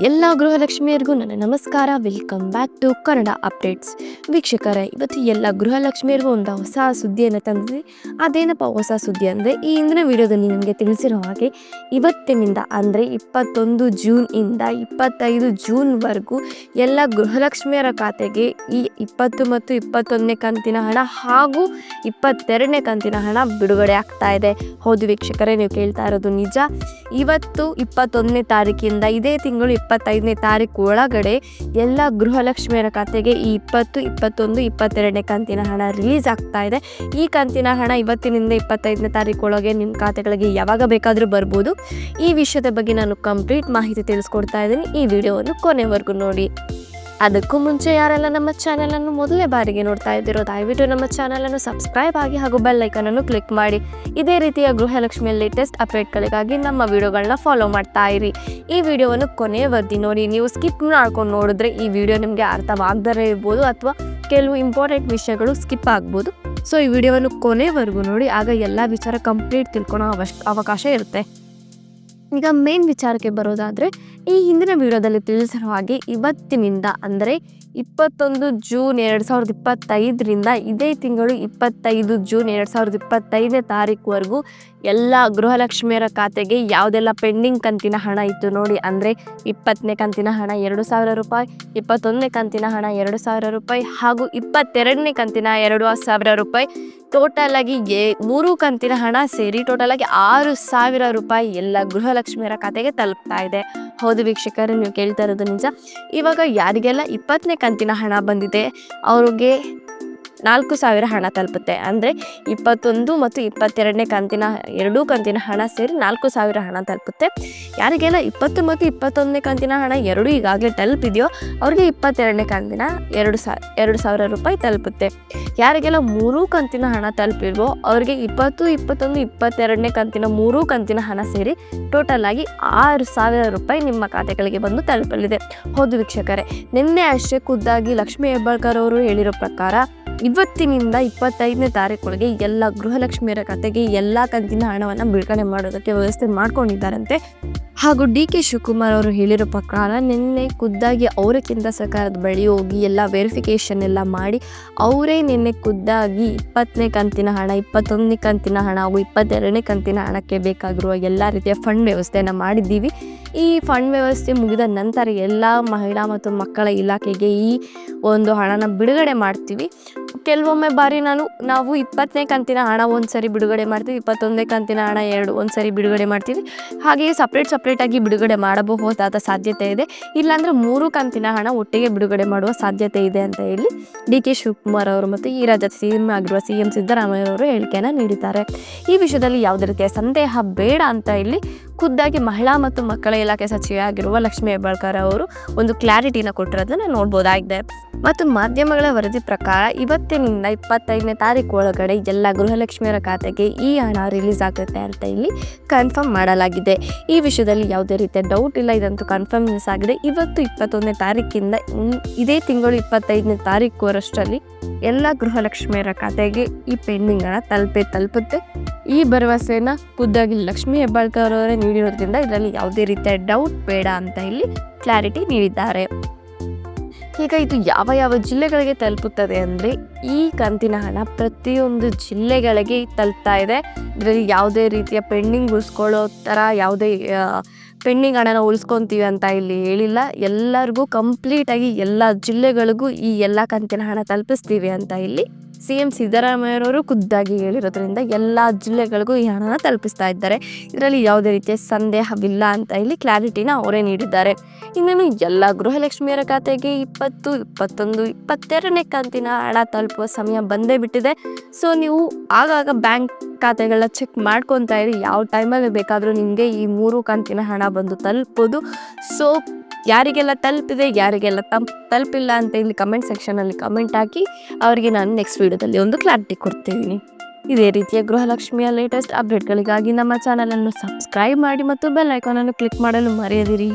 ಎಲ್ಲ ಗೃಹಲಕ್ಷ್ಮಿಯರಿಗೂ ನನ್ನ ನಮಸ್ಕಾರ. Welcome back to Kannada updates. ವೀಕ್ಷಕರೇ, ಇವತ್ತು ಎಲ್ಲ ಗೃಹಲಕ್ಷ್ಮಿಯರಿಗೂ ಒಂದು ಹೊಸ ಸುದ್ದಿಯನ್ನು ತಂದಿದೆ. ಅದೇನಪ್ಪ ಹೊಸ ಸುದ್ದಿ ಅಂದರೆ, ಈ ಹಿಂದಿನ ವಿಡಿಯೋದಲ್ಲಿ ನಿಮಗೆ ತಿಳಿಸಿರೋ ಹಾಗೆ ಇವತ್ತಿನಿಂದ ಅಂದರೆ 21 ಜೂನ್ ಇಂದ 25 ಜೂನ್ವರೆಗೂ ಎಲ್ಲ ಗೃಹಲಕ್ಷ್ಮಿಯರ ಖಾತೆಗೆ ಈ 20 ಮತ್ತು 21ನೇ ಕಂತಿನ ಹಣ ಹಾಗೂ 22ನೇ ಕಂತಿನ ಹಣ ಬಿಡುಗಡೆ ಆಗ್ತಾ ಇದೆ. ಹೌದು ವೀಕ್ಷಕರೇ, ನೀವು ಕೇಳ್ತಾ ಇರೋದು ನಿಜ. ಇವತ್ತು 21ನೇ ತಾರೀಕಿಂದ ಇದೇ ತಿಂಗಳು 25ನೇ ತಾರೀಕು ಒಳಗಡೆ ಎಲ್ಲ ಗೃಹಲಕ್ಷ್ಮಿಯರ ಖಾತೆಗೆ ಈ 20, 21, 22ನೇ ಕಂತಿನ ಹಣ ರಿಲೀಸ್ ಆಗ್ತಾ ಇದೆ. ಈ ಕಂತಿನ ಹಣ ಇವತ್ತಿನಿಂದ 25ನೇ ತಾರೀಕು ಒಳಗೆ ನಿಮ್ಮ ಖಾತೆಗಳಿಗೆ ಯಾವಾಗ ಬೇಕಾದರೂ ಬರ್ಬೋದು. ಈ ವಿಷಯದ ಬಗ್ಗೆ ನಾನು ಕಂಪ್ಲೀಟ್ ಮಾಹಿತಿ ತಿಳಿಸ್ಕೊಡ್ತಾ ಇದ್ದೀನಿ. ಈ ವಿಡಿಯೋವನ್ನು ಕೊನೆವರೆಗೂ ನೋಡಿ. ಅದಕ್ಕೂ ಮುಂಚೆ ಯಾರೆಲ್ಲ ನಮ್ಮ ಚಾನಲನ್ನು ಮೊದಲನೇ ಬಾರಿಗೆ ನೋಡ್ತಾ ಇದ್ದೀರೋ ದಯವಿಟ್ಟು ನಮ್ಮ ಚಾನಲನ್ನು ಸಬ್ಸ್ಕ್ರೈಬ್ ಆಗಿ ಹಾಗೂ ಬೆಲ್ ಐಕನನ್ನು ಕ್ಲಿಕ್ ಮಾಡಿ. ಇದೇ ರೀತಿಯ ಗೃಹಲಕ್ಷ್ಮಿಯ ಲೇಟೆಸ್ಟ್ ಅಪ್ಡೇಟ್ಗಳಿಗಾಗಿ ನಮ್ಮ ವಿಡಿಯೋಗಳನ್ನ ಫಾಲೋ ಮಾಡ್ತಾ ಇರಿ. ಈ ವಿಡಿಯೋವನ್ನು ಕೊನೆಯವರೆಗೂ ನೋಡಿ. ನೀವು ಸ್ಕಿಪ್ ಮಾಡ್ಕೊಂಡು ನೋಡಿದ್ರೆ ಈ ವಿಡಿಯೋ ನಿಮಗೆ ಅರ್ಥವಾಗದೇ ಇರ್ಬೋದು ಅಥವಾ ಕೆಲವು ಇಂಪಾರ್ಟೆಂಟ್ ವಿಷಯಗಳು ಸ್ಕಿಪ್ ಆಗ್ಬೋದು. ಸೊ ಈ ವಿಡಿಯೋವನ್ನು ಕೊನೆವರೆಗೂ ನೋಡಿ, ಆಗ ಎಲ್ಲ ವಿಚಾರ ಕಂಪ್ಲೀಟ್ ತಿಳ್ಕೊಳೋ ಅವಕಾಶ ಇರುತ್ತೆ. ಈಗ ಮೇನ್ ವಿಚಾರಕ್ಕೆ ಬರೋದಾದರೆ, ಈ ಹಿಂದಿನ ವಿಡಿಯೋದಲ್ಲಿ ತಿಳಿಸಿರೋ ಹಾಗೆ ಇವತ್ತಿನಿಂದ ಅಂದರೆ 21 ಜೂನ್ 2025ರಿಂದ ಇದೇ ತಿಂಗಳು 25 ಜೂನ್ 2025ನೇ ತಾರೀಕುವರೆಗೂ ಎಲ್ಲ ಗೃಹಲಕ್ಷ್ಮಿಯರ ಖಾತೆಗೆ ಯಾವುದೆಲ್ಲ ಪೆಂಡಿಂಗ್ ಕಂತಿನ ಹಣ ಇತ್ತು ನೋಡಿ, ಅಂದರೆ 20ನೇ ಕಂತಿನ ಹಣ 2,000 ರೂಪಾಯಿ, 21ನೇ ಕಂತಿನ ಹಣ 2,000 ರೂಪಾಯಿ ಹಾಗೂ 22ನೇ ಕಂತಿನ 2,000 ರೂಪಾಯಿ, ಟೋಟಲ್ ಆಗಿ 3 ಕಂತಿನ ಹಣ ಸೇರಿ ಟೋಟಲ್ ಆಗಿ 6,000 ರೂಪಾಯಿ ಎಲ್ಲ ಗೃಹಲಕ್ಷ್ಮಿಯರ ಖಾತೆಗೆ ತಲುಪ್ತಾ ಇದೆ. ಹೌದು ವೀಕ್ಷಕರೇ, ನೀವು ಕೇಳ್ತಾ ಇರೋದು ನಿಜ. ಇವಾಗ ಯಾರಿಗೆಲ್ಲ 20ನೇ ಕಂತಿನ ಹಣ ಬಂದಿದೆ ಅವ್ರಿಗೆ 4,000 ಹಣ ತಲುಪುತ್ತೆ. ಅಂದರೆ 21 ಮತ್ತು 22ನೇ ಕಂತಿನ ಎರಡೂ ಕಂತಿನ ಹಣ ಸೇರಿ 4,000 ಹಣ ತಲುಪುತ್ತೆ. ಯಾರಿಗೆಲ್ಲ 20 ಮತ್ತು 21ನೇ ಕಂತಿನ ಹಣ ಎರಡೂ ಈಗಾಗಲೇ ತಲುಪಿದೆಯೋ ಅವ್ರಿಗೆ 22ನೇ ಕಂತಿನ 2,000 ರೂಪಾಯಿ ತಲುಪುತ್ತೆ. ಯಾರಿಗೆಲ್ಲ 3 ಕಂತಿನ ಹಣ ತಲುಪಿಲ್ವೋ ಅವ್ರಿಗೆ 20, 21, 22ನೇ ಕಂತಿನ 3 ಕಂತಿನ ಹಣ ಸೇರಿ ಟೋಟಲ್ ಆಗಿ 6,000 ರೂಪಾಯಿ ನಿಮ್ಮ ಖಾತೆಗಳಿಗೆ ಬಂದು ತಲುಪಲಿದೆ. ಹೌದು ವೀಕ್ಷಕರೇ, ನಿನ್ನೆ ಅಷ್ಟೇ ಖುದ್ದಾಗಿ ಲಕ್ಷ್ಮೀ ಹೆಬ್ಬಾಳ್ಕರ್ ಅವರು ಹೇಳಿರೋ ಪ್ರಕಾರ ಇವತ್ತಿನಿಂದ 25ನೇ ತಾರೀಕೊಳಗೆ ಎಲ್ಲ ಗೃಹಲಕ್ಷ್ಮಿಯರ ಖಾತೆಗೆ ಎಲ್ಲ ಕಂತಿನ ಹಣವನ್ನು ಬಿಡುಗಡೆ ಮಾಡೋದಕ್ಕೆ ವ್ಯವಸ್ಥೆ ಮಾಡ್ಕೊಂಡಿದ್ದಾರಂತೆ. ಹಾಗೂ ಡಿ.ಕೆ. ಶಿವಕುಮಾರ್ ಅವರು ಹೇಳಿರೋ ಪ್ರಕಾರ ನಿನ್ನೆ ಖುದ್ದಾಗಿ ಅವರ ಕೇಂದ್ರ ಸರ್ಕಾರದ ಬಳಿ ಹೋಗಿ ಎಲ್ಲ ವೆರಿಫಿಕೇಷನ್ ಎಲ್ಲ ಮಾಡಿ ಅವರೇ ನಿನ್ನೆ ಖುದ್ದಾಗಿ 20ನೇ ಕಂತಿನ ಹಣ, 21ನೇ ಕಂತಿನ ಹಣ ಹಾಗೂ 22ನೇ ಕಂತಿನ ಹಣಕ್ಕೆ ಬೇಕಾಗಿರುವ ಎಲ್ಲ ರೀತಿಯ ಫಂಡ್ ವ್ಯವಸ್ಥೆಯನ್ನು ಮಾಡಿದ್ದೀವಿ. ಈ ಫಂಡ್ ವ್ಯವಸ್ಥೆ ಮುಗಿದ ನಂತರ ಎಲ್ಲ ಮಹಿಳಾ ಮತ್ತು ಮಕ್ಕಳ ಇಲಾಖೆಗೆ ಈ ಒಂದು ಹಣನ ಬಿಡುಗಡೆ ಮಾಡ್ತೀವಿ. ಕೆಲವೊಮ್ಮೆ ಬಾರಿ ನಾವು 20ನೇ ಕಂತಿನ ಹಣ ಒಂದು ಸರಿ ಬಿಡುಗಡೆ ಮಾಡ್ತೀವಿ, 21ನೇ ಕಂತಿನ ಹಣ ಒಂದು ಸರಿ ಬಿಡುಗಡೆ ಮಾಡ್ತೀವಿ. ಹಾಗೆಯೇ ಸಪ್ರೇಟಾಗಿ ಬಿಡುಗಡೆ ಮಾಡಬಹುದಾದ ಸಾಧ್ಯತೆ ಇದೆ. ಇಲ್ಲಾಂದರೆ 3 ಕಂತಿನ ಹಣ ಒಟ್ಟಿಗೆ ಬಿಡುಗಡೆ ಮಾಡುವ ಸಾಧ್ಯತೆ ಇದೆ ಅಂತ ಹೇಳಿ ಡಿ.ಕೆ. ಶಿವಕುಮಾರ್ ಅವರು ಮತ್ತು ಈ ರಾಜ್ಯದ ಸಿಎಂ ಆಗಿರುವ CM ಸಿದ್ದರಾಮಯ್ಯ ಅವರು ಹೇಳಿಕೆಯನ್ನು ನೀಡಿದ್ದಾರೆ. ಈ ವಿಷಯದಲ್ಲಿ ಯಾವುದೇ ರೀತಿಯ ಸಂದೇಹ ಬೇಡ ಅಂತ ಇಲ್ಲಿ ಖುದ್ದಾಗಿ ಮಹಿಳಾ ಮತ್ತು ಮಕ್ಕಳ ಇಲಾಖೆ ಸಚಿವೆ ಆಗಿರುವ ಲಕ್ಷ್ಮೀ ಹೆಬ್ಬಾಳ್ಕರ್ ಅವರು ಒಂದು ಕ್ಲಾರಿಟಿನ ಕೊಟ್ಟಿರೋದನ್ನು ನೋಡ್ಬೋದಾಗಿದೆ. ಮತ್ತು ಮಾಧ್ಯಮಗಳ ವರದಿ ಪ್ರಕಾರ ಇವತ್ತಿನಿಂದ 25ನೇ ತಾರೀಕು ಒಳಗಡೆ ಎಲ್ಲ ಗೃಹಲಕ್ಷ್ಮಿಯರ ಖಾತೆಗೆ ಈ ಹಣ ರಿಲೀಸ್ ಆಗುತ್ತೆ ಅಂತ ಇಲ್ಲಿ ಕನ್ಫರ್ಮ್ ಮಾಡಲಾಗಿದೆ. ಈ ವಿಷಯದಲ್ಲಿ ಯಾವುದೇ ರೀತಿಯ ಡೌಟ್ ಇಲ್ಲ, ಇದಂತೂ ಕನ್ಫರ್ಮ್ನೆಸ್ ಆಗಿದೆ. ಇವತ್ತು 21ನೇ ತಾರೀಕಿಂದ ಇದೇ ತಿಂಗಳು 25ನೇ ತಾರೀಕುವರಷ್ಟರಲ್ಲಿ ಎಲ್ಲ ಗೃಹಲಕ್ಷ್ಮಿಯರ ಖಾತೆಗೆ ಈ ಪೆಂಡಿಂಗ್ ಹಣ ತಲುಪುತ್ತೆ. ಈ ಭರವಸೆಯನ್ನು ಖುದ್ದಾಗಿ ಲಕ್ಷ್ಮೀ ಹೆಬ್ಬಾಳ್ಕರ್ ಅವರೇ ನೀಡಿರೋದ್ರಿಂದ ಇದರಲ್ಲಿ ಯಾವುದೇ ರೀತಿಯ ಡೌಟ್ ಬೇಡ ಅಂತ ಇಲ್ಲಿ ಕ್ಲಾರಿಟಿ ನೀಡಿದ್ದಾರೆ. ಈಗ ಇದು ಯಾವ ಜಿಲ್ಲೆಗಳಿಗೆ ತಲುಪುತ್ತದೆ ಅಂದರೆ, ಈ ಕಂತಿನ ಹಣ ಪ್ರತಿಯೊಂದು ಜಿಲ್ಲೆಗಳಿಗೆ ತಲುಪ್ತಾ ಇದೆ. ಇದರಲ್ಲಿ ಯಾವುದೇ ರೀತಿಯ ಪೆಂಡಿಂಗ್ ಉಳಿಸ್ಕೊಳ್ಳೋ ಥರ ಯಾವುದೇ ಪೆಂಡಿಂಗ್ ಹಣನ ಉಳಿಸ್ಕೊತೀವಿ ಅಂತ ಇಲ್ಲಿ ಹೇಳಿಲ್ಲ. ಎಲ್ಲರಿಗೂ ಕಂಪ್ಲೀಟಾಗಿ ಎಲ್ಲ ಜಿಲ್ಲೆಗಳಿಗೂ ಈ ಎಲ್ಲ ಕಂತಿನ ಹಣ ತಲುಪಿಸ್ತೀವಿ ಅಂತ ಇಲ್ಲಿ CM ಸಿದ್ದರಾಮಯ್ಯರವರು ಖುದ್ದಾಗಿ ಹೇಳಿರೋದ್ರಿಂದ ಎಲ್ಲ ಜಿಲ್ಲೆಗಳಿಗೂ ಈ ಹಣನ ತಲುಪಿಸ್ತಾ ಇದ್ದಾರೆ. ಇದರಲ್ಲಿ ಯಾವುದೇ ರೀತಿಯ ಸಂದೇಹವಿಲ್ಲ ಅಂತ ಇಲ್ಲಿ ಕ್ಲಾರಿಟಿನ ಅವರೇ ನೀಡಿದ್ದಾರೆ. ಇನ್ನೇನು ಎಲ್ಲ ಗೃಹಲಕ್ಷ್ಮಿಯರ ಖಾತೆಗೆ 20, 21, 22ನೇ ಕಂತಿನ ಹಣ ತಲುಪುವ ಸಮಯ ಬಂದೇ ಬಿಟ್ಟಿದೆ. ಸೊ ನೀವು ಆಗಾಗ ಬ್ಯಾಂಕ್ ಖಾತೆಗಳನ್ನ ಚೆಕ್ ಮಾಡ್ಕೊತಾ ಇರಿ. ಯಾವ ಟೈಮಲ್ಲಿ ಬೇಕಾದರೂ ನಿಮಗೆ ಈ 3 ಕಂತಿನ ಹಣ ಬಂದು ತಲುಪೋದು. ಸೊ ಯಾರಿಗೆಲ್ಲ ತಲುಪಿದೆ, ಯಾರಿಗೆಲ್ಲ ತಲುಪಿಲ್ಲ ಅಂತ ಇಲ್ಲಿ ಕಮೆಂಟ್ ಸೆಕ್ಷನಲ್ಲಿ ಕಮೆಂಟ್ ಹಾಕಿ ಅವರಿಗೆ ನಾನು ನೆಕ್ಸ್ಟ್ ವಿಡಿಯೋದಲ್ಲಿ ಒಂದು ಕ್ಲಾರಿಟಿ ಕೊಡ್ತಿದ್ದೀನಿ. ಇದೇ ರೀತಿಯ ಗೃಹಲಕ್ಷ್ಮಿಯ ಲೇಟೆಸ್ಟ್ ಅಪ್ಡೇಟ್ಗಳಿಗಾಗಿ ನಮ್ಮ ಚಾನಲನ್ನು ಸಬ್ಸ್ಕ್ರೈಬ್ ಮಾಡಿ ಮತ್ತು ಬೆಲ್ ಐಕಾನನ್ನು ಕ್ಲಿಕ್ ಮಾಡಲು ಮರೆಯದಿರಿ.